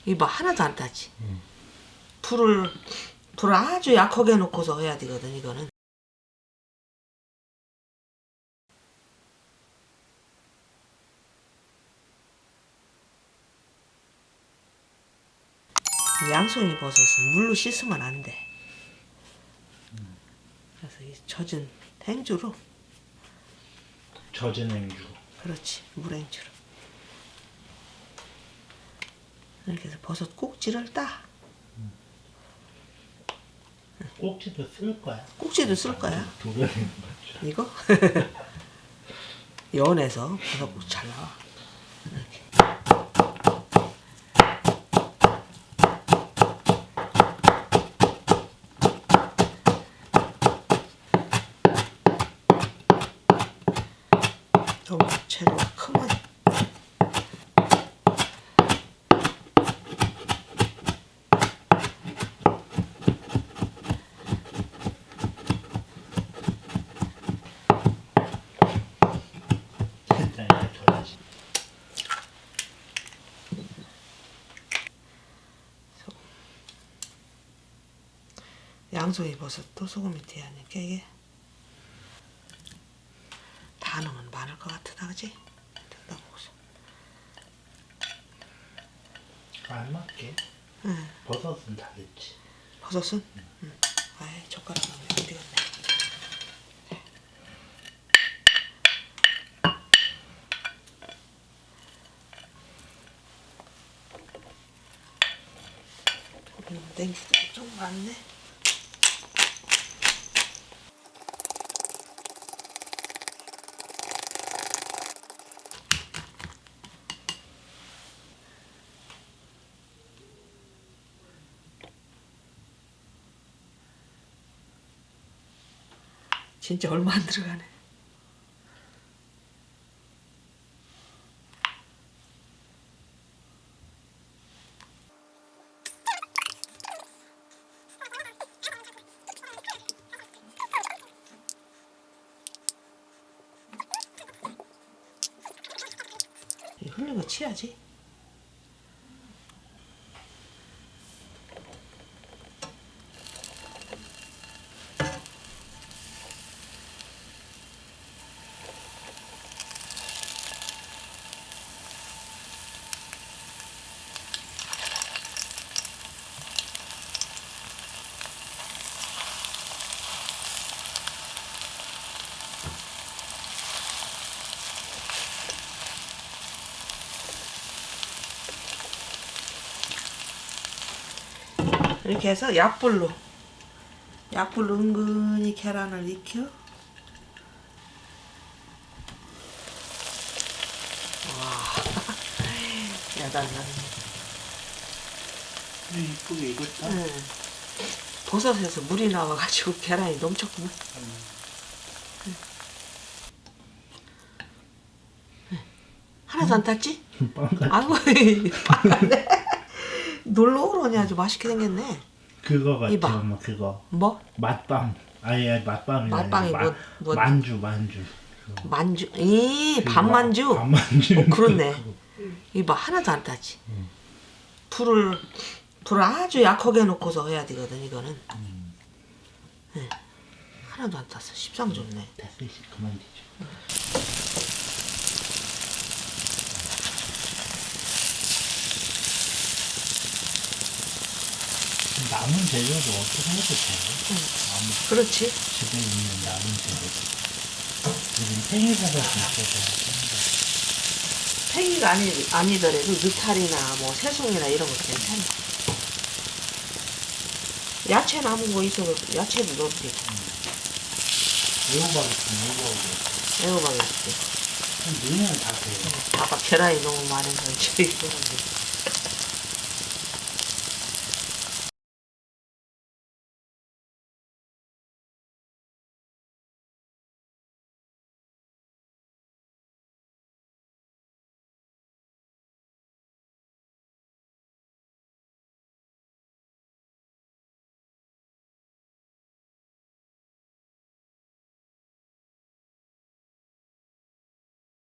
이봐 하나도 안 타지. 불을 아주 약하게 놓고서 해야 되거든 이거는. 양송이 버섯은 물로 씻으면 안 돼. 그래서 이 젖은 행주로. 젖은 행주. 그렇지, 물행주로. 이렇게 해서 버섯 꼭지를 따. 꼭지도 쓸 거야? 꼭지도 쓸 거야. 도려내는 거죠. 이거? 연해서 버섯 꼭지 잘 나와. 이렇게. 좀 재료가 크면 양송이 버섯도 소금이 돼야 하니까 이게 다 넣으면 많을 것 같다, 그지? 알맞게. 응. 버섯은 다 넣지. 버섯은? 응. 아이 젓가락 넣으면 안 되겠네. 냉기가 좀 많네. 진짜 얼마 안 들어가네. 이 흘린 거 치야지. 이렇게 해서 약불로 은근히 계란을 익혀. 와, 야단나네. 이쁘게 익었다. 응. 버섯에서 물이 나와가지고 계란이 넘쳤구만. 하나도 안 탔지? 빵같이. 아이고, 빵같네. 놀러 오러니 아주 맛있게 생겼네. 그거 같아. 이봐. 엄마 그거. 뭐? 맛빵. 아예 맛빵이 맛빵이 뭐? 만주. 만주. 반만주. 반만주. 그렇네. 이봐 하나도 안 타지. 불을 아주 약하게 놓고서 해야 되거든 이거는. 네. 하나도 안 탔어. 십상 좋네. 됐어 이제 그만 뒤져. 남은 재료도 어떻게 해도 돼. 그렇지. 집에 있는 남은 재료도. 요즘 팽이 사서 있어서. 팽이가 아니더라도 느타리나 뭐 새송이나 이런 거 괜찮아. 야채 남은 거 있어. 야채도 넣어도 되고. 애호박이 있으면 애호박이 있고. 넣으면 다 돼요. 아까 계란이 너무 많아서 저기 있었는데.